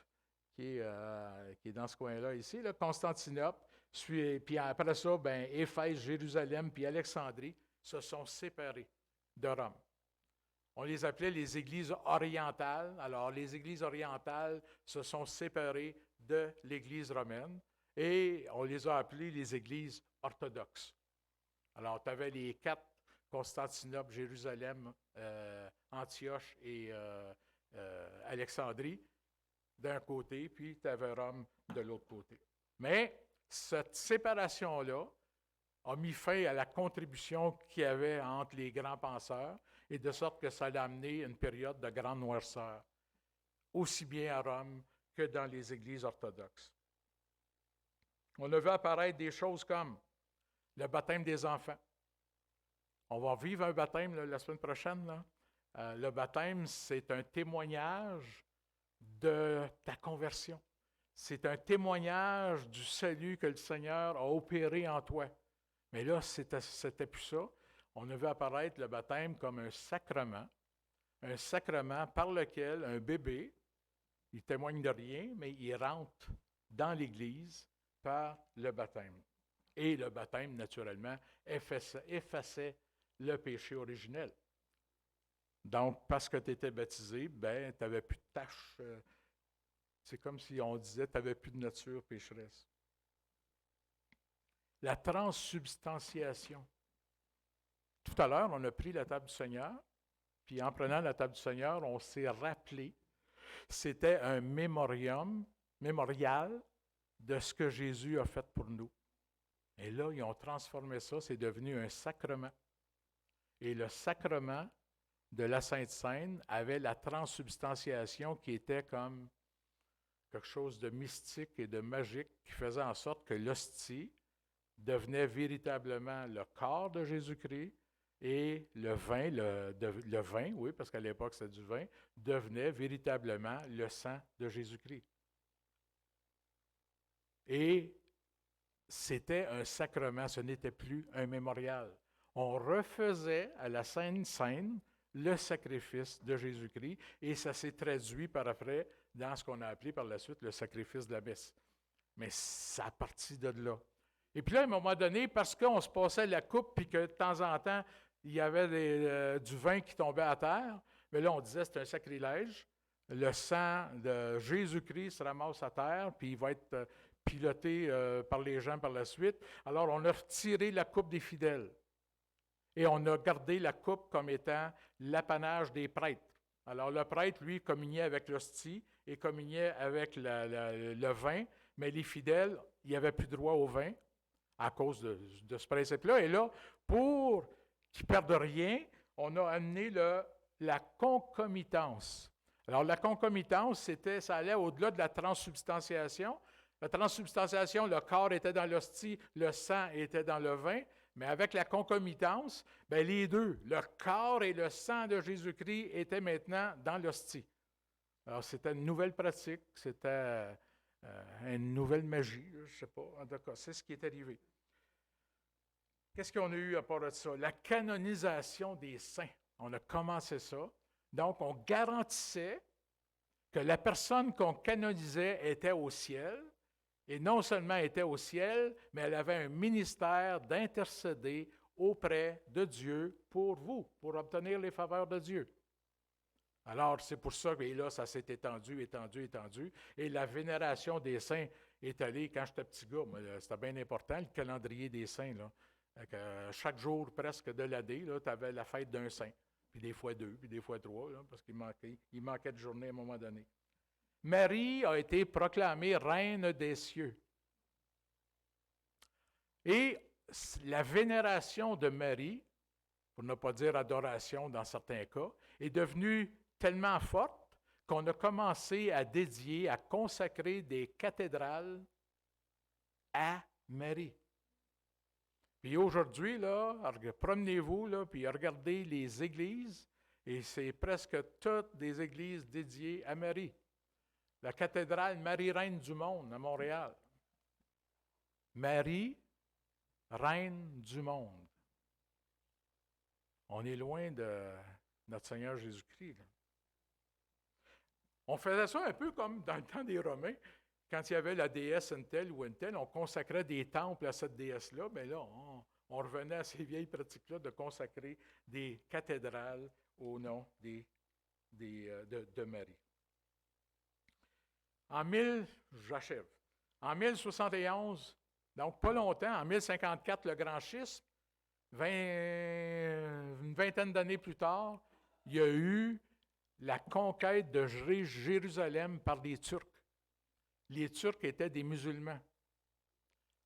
qui est dans ce coin-là ici, là, Constantinople, puis après ça, Éphèse, Jérusalem, puis Alexandrie se sont séparés de Rome. On les appelait les églises orientales. Alors, les églises orientales se sont séparées de l'Église romaine et on les a appelées les églises orthodoxes. Alors, tu avais les 4, Constantinople, Jérusalem, Antioche et Alexandrie d'un côté, puis tu avais Rome de l'autre côté. Mais cette séparation-là a mis fin à la contribution qu'il y avait entre les grands penseurs, et de sorte que ça a amené une période de grande noirceur, aussi bien à Rome que dans les églises orthodoxes. On a vu apparaître des choses comme le baptême des enfants. On va vivre un baptême la semaine prochaine. Là. Le baptême, c'est un témoignage de ta conversion. C'est un témoignage du salut que le Seigneur a opéré en toi. Mais là, c'était plus ça. On a vu apparaître le baptême comme un sacrement par lequel un bébé, il témoigne de rien, mais il rentre dans l'Église par le baptême. Et le baptême, naturellement, effaçait le péché originel. Donc, parce que tu étais baptisé, tu n'avais plus de tâches. C'est comme si on disait tu n'avais plus de nature pécheresse. La transsubstantiation. Tout à l'heure, on a pris la table du Seigneur, puis en prenant la table du Seigneur, on s'est rappelé, c'était un mémorial de ce que Jésus a fait pour nous. Et là, ils ont transformé ça, c'est devenu un sacrement. Et le sacrement de la Sainte Seine avait la transsubstantiation qui était comme quelque chose de mystique et de magique qui faisait en sorte que l'hostie devenait véritablement le corps de Jésus-Christ et le vin, oui, parce qu'à l'époque c'était du vin, devenait véritablement le sang de Jésus-Christ. Et c'était un sacrement, ce n'était plus un mémorial. On refaisait à la Sainte Seine le sacrifice de Jésus-Christ et ça s'est traduit par après dans ce qu'on a appelé par la suite le sacrifice de la messe. Mais ça a parti de là. Et puis là, à un moment donné, parce qu'on se passait la coupe puis que de temps en temps, il y avait du vin qui tombait à terre, mais là, on disait que c'est un sacrilège. Le sang de Jésus-Christ se ramasse à terre, puis il va être piloté par les gens par la suite. Alors, on a retiré la coupe des fidèles. Et on a gardé la coupe comme étant l'apanage des prêtres. Alors, le prêtre, lui, communiait avec l'hostie et communiait avec le vin, mais les fidèles, il n'y avait plus droit au vin à cause de ce principe-là. Et là, pour qu'ils ne perdent rien, on a amené la concomitance. Alors, la concomitance, ça allait au-delà de la transsubstantiation. La transsubstantiation, le corps était dans l'hostie, le sang était dans le vin, mais avec la concomitance, les deux, le corps et le sang de Jésus-Christ étaient maintenant dans l'hostie. Alors, c'était une nouvelle pratique, c'était une nouvelle magie, je ne sais pas, en tout cas, c'est ce qui est arrivé. Qu'est-ce qu'on a eu à part de ça? La canonisation des saints. On a commencé ça. Donc, on garantissait que la personne qu'on canonisait était au ciel, et non seulement était au ciel, mais elle avait un ministère d'intercéder auprès de Dieu pour vous, pour obtenir les faveurs de Dieu. Alors, c'est pour ça que là, ça s'est étendu, et la vénération des saints est allée, quand j'étais petit gars, c'était bien important, le calendrier des saints, là. Chaque jour presque de l'année, tu avais la fête d'un saint, puis des fois 2, puis des fois 3, là, parce qu'il manquait de journée à un moment donné. Marie a été proclamée reine des cieux. Et la vénération de Marie, pour ne pas dire adoration dans certains cas, est devenue tellement forte qu'on a commencé à dédier, à consacrer des cathédrales à Marie. Puis aujourd'hui, là, promenez-vous, là, puis regardez les églises, et c'est presque toutes des églises dédiées à Marie. La cathédrale Marie-Reine du Monde à Montréal. Marie, Reine du Monde. On est loin de notre Seigneur Jésus-Christ, là. On faisait ça un peu comme dans le temps des Romains, quand il y avait la déesse une telle ou une telle, on consacrait des temples à cette déesse-là, mais là, on revenait à ces vieilles pratiques-là de consacrer des cathédrales au nom de Marie. J'achève. En 1071, donc pas longtemps, en 1054, le grand schisme, une vingtaine d'années plus tard, il y a eu la conquête de Jérusalem par les Turcs. Les Turcs étaient des musulmans.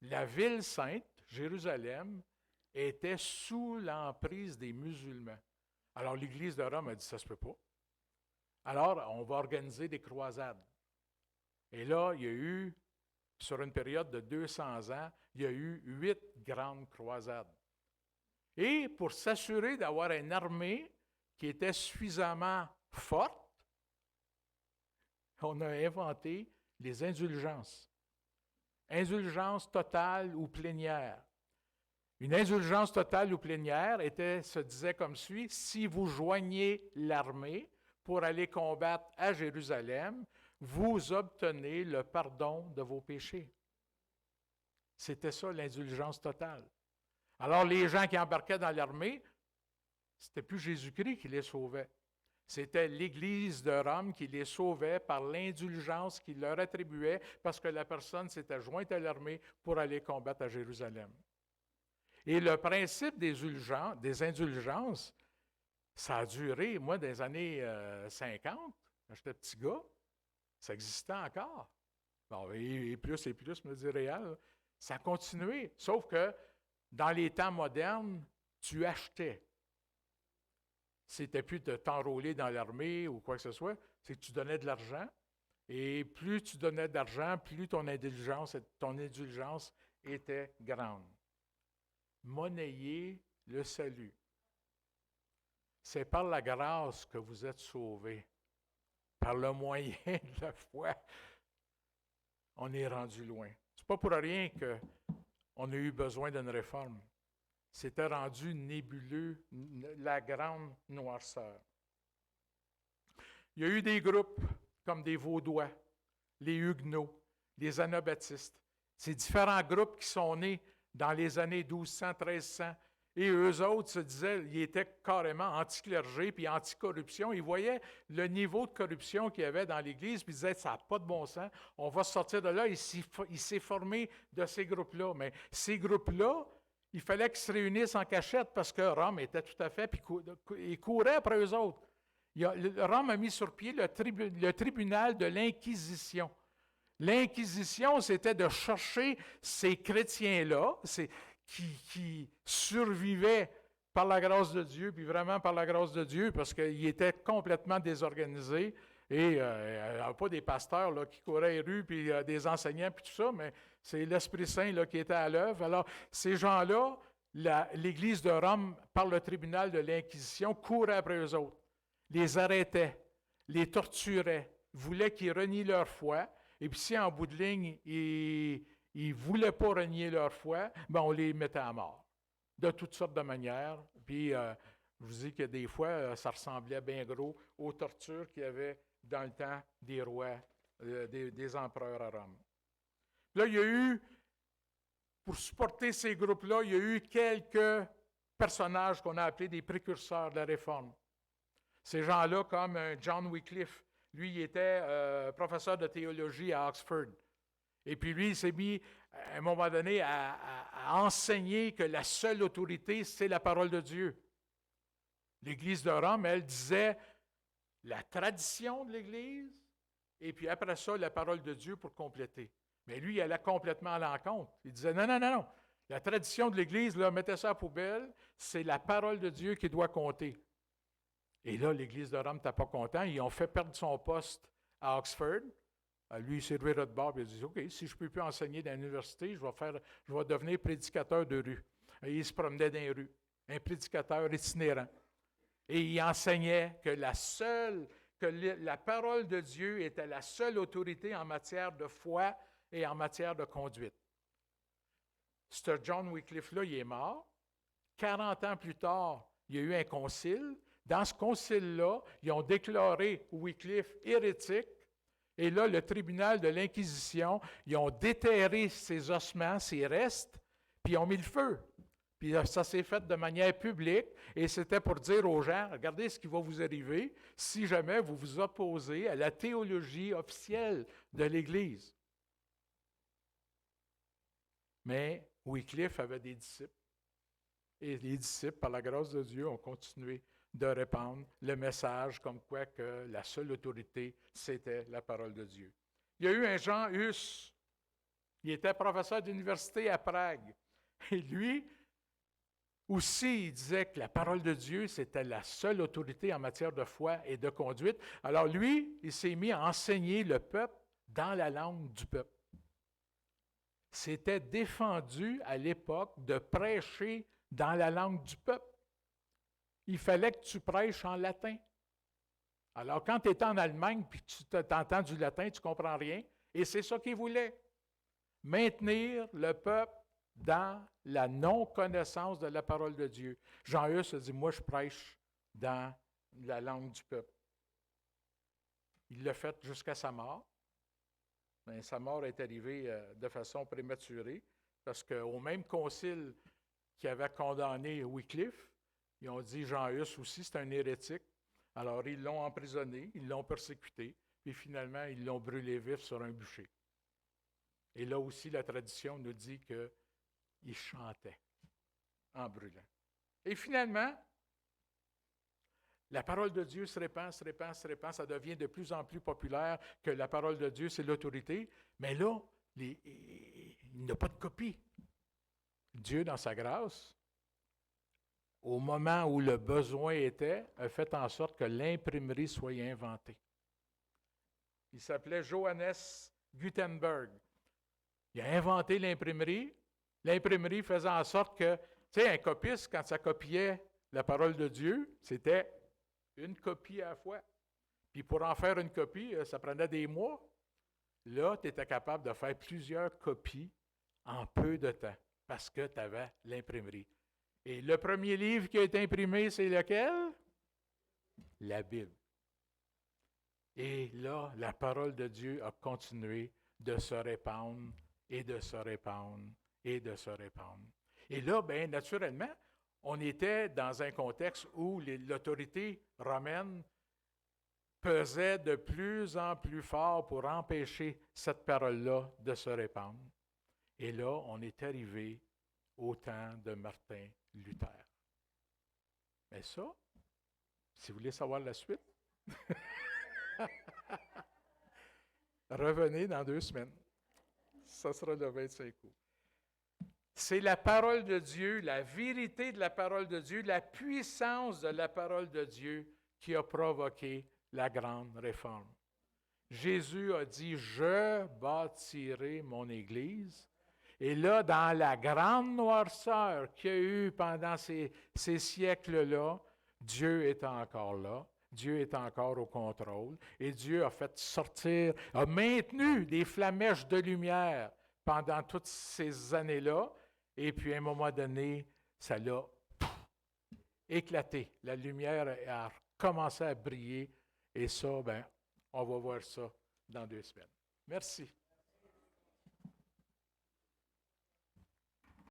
La ville sainte, Jérusalem, était sous l'emprise des musulmans. Alors l'Église de Rome a dit, ça ne se peut pas. Alors, on va organiser des croisades. Et là, il y a eu, sur une période de 200 ans, il y a eu 8 grandes croisades. Et pour s'assurer d'avoir une armée qui était suffisamment forte, on a inventé les indulgences. Indulgence totale ou plénière. Une indulgence totale ou plénière se disait comme suit: si vous joignez l'armée pour aller combattre à Jérusalem, vous obtenez le pardon de vos péchés. C'était ça l'indulgence totale. Alors les gens qui embarquaient dans l'armée, c'était plus Jésus-Christ qui les sauvait. C'était l'Église de Rome qui les sauvait par l'indulgence qu'il leur attribuait parce que la personne s'était jointe à l'armée pour aller combattre à Jérusalem. Et le principe des indulgences, ça a duré, moi, dans les années 50, quand j'étais petit gars, ça existait encore. Bon, et plus, me dit Réal, ça a continué. Sauf que dans les temps modernes, tu achetais. C'était plus de t'enrôler dans l'armée ou quoi que ce soit, c'est que tu donnais de l'argent. Et plus tu donnais d'argent, plus ton indulgence était grande. Monnayer le salut. C'est par la grâce que vous êtes sauvés. Par le moyen de la foi, on est rendu loin. C'est pas pour rien qu'on a eu besoin d'une réforme. C'était rendu nébuleux, la grande noirceur. Il y a eu des groupes comme des Vaudois, les Huguenots, les Anabaptistes. Ces différents groupes qui sont nés dans les années 1200, 1300, et eux autres se disaient, ils étaient carrément anti-clergé puis anti-corruption. Ils voyaient le niveau de corruption qu'il y avait dans l'Église, puis ils disaient, ça n'a pas de bon sens, on va sortir de là. Il s'est formé de ces groupes-là. Mais ces groupes-là, il fallait qu'ils se réunissent en cachette parce que Rome était tout à fait, puis il courait après eux autres. Rome a mis sur pied le tribunal de l'Inquisition. L'Inquisition, c'était de chercher ces chrétiens-là, qui survivaient par la grâce de Dieu, puis vraiment par la grâce de Dieu, parce qu'ils étaient complètement désorganisés. Et il n'y avait pas des pasteurs là, qui couraient les rues, puis des enseignants, puis tout ça, mais c'est l'Esprit Saint là, qui était à l'œuvre. Alors, ces gens-là, l'Église de Rome, par le tribunal de l'Inquisition, courait après eux autres, les arrêtait, les torturait, voulait qu'ils renient leur foi. Et puis si en bout de ligne, ils ne voulaient pas renier leur foi, ben on les mettait à mort, de toutes sortes de manières. Puis je vous dis que des fois, ça ressemblait bien gros aux tortures qu'il y avait dans le temps des rois, des empereurs à Rome. Là, il y a eu, pour supporter ces groupes-là, il y a eu quelques personnages qu'on a appelés des précurseurs de la Réforme. Ces gens-là, comme John Wycliffe, lui, il était professeur de théologie à Oxford. Et puis lui, il s'est mis, à un moment donné, à enseigner que la seule autorité, c'est la parole de Dieu. L'Église de Rome, elle disait la tradition de l'Église, et puis après ça, la parole de Dieu pour compléter. Mais lui, il allait complètement à l'encontre. Il disait, non. La tradition de l'Église, là, mettez ça à la poubelle, c'est la parole de Dieu qui doit compter. Et là, l'Église de Rome n'était pas content. Ils ont fait perdre son poste à Oxford. Lui, il s'est levé de bord et il a dit, OK, si je ne peux plus enseigner dans l'université, je vais devenir prédicateur de rue. Et il se promenait dans les rues, un prédicateur itinérant. Et il enseignait que la parole de Dieu était la seule autorité en matière de foi et en matière de conduite. Ce John Wycliffe-là, il est mort. 40 ans plus tard, il y a eu un concile. Dans ce concile-là, ils ont déclaré Wycliffe hérétique. Et là, le tribunal de l'Inquisition, ils ont déterré ses ossements, ses restes, puis ils ont mis le feu. Puis ça s'est fait de manière publique, et c'était pour dire aux gens, regardez ce qui va vous arriver si jamais vous vous opposez à la théologie officielle de l'Église. Mais Wycliffe avait des disciples, et les disciples, par la grâce de Dieu, ont continué de répandre le message comme quoi que la seule autorité, c'était la parole de Dieu. Il y a eu un Jean Hus, il était professeur d'université à Prague, et lui aussi, il disait que la parole de Dieu, c'était la seule autorité en matière de foi et de conduite. Alors lui, il s'est mis à enseigner le peuple dans la langue du peuple. C'était défendu à l'époque de prêcher dans la langue du peuple. Il fallait que tu prêches en latin. Alors, quand tu es en Allemagne et que tu t'entends du latin, tu ne comprends rien. Et c'est ça qu'il voulait. Maintenir le peuple dans la non-connaissance de la parole de Dieu. Jean Hus a dit, moi, je prêche dans la langue du peuple. Il l'a fait jusqu'à sa mort. Mais sa mort est arrivée de façon prématurée parce qu'au même concile qui avait condamné Wycliffe, ils ont dit Jean Hus aussi, c'est un hérétique. Alors, ils l'ont emprisonné, ils l'ont persécuté, puis finalement, ils l'ont brûlé vif sur un bûcher. Et là aussi, la tradition nous dit qu'il chantait en brûlant. Et finalement, la parole de Dieu se répand, se répand, se répand, ça devient de plus en plus populaire que la parole de Dieu, c'est l'autorité. Mais là, il n'y a pas de copie. Dieu, dans sa grâce, au moment où le besoin était, a fait en sorte que l'imprimerie soit inventée. Il s'appelait Johannes Gutenberg. Il a inventé l'imprimerie. L'imprimerie faisait en sorte que, tu sais, un copiste, quand ça copiait la parole de Dieu, c'était une copie à la fois. Puis pour en faire une copie, ça prenait des mois. Là, tu étais capable de faire plusieurs copies en peu de temps parce que tu avais l'imprimerie. Et le premier livre qui a été imprimé, c'est lequel? La Bible. Et là, la parole de Dieu a continué de se répandre et de se répandre et de se répandre. Et là, bien, naturellement, on était dans un contexte où l'autorité romaine pesait de plus en plus fort pour empêcher cette parole-là de se répandre. Et là, on est arrivé au temps de Martin Luther. Mais ça, si vous voulez savoir la suite, revenez dans 2 semaines. Ça sera le 25 août. C'est la parole de Dieu, la vérité de la parole de Dieu, la puissance de la parole de Dieu qui a provoqué la grande réforme. Jésus a dit, je bâtirai mon Église. Et là, dans la grande noirceur qu'il y a eu pendant ces siècles-là, Dieu est encore là. Dieu est encore au contrôle. Et Dieu a fait sortir, a maintenu des flamèches de lumière pendant toutes ces années-là. Et puis, à un moment donné, ça l'a éclaté. La lumière a commencé à briller. Et ça, ben, on va voir ça dans 2 semaines. Merci.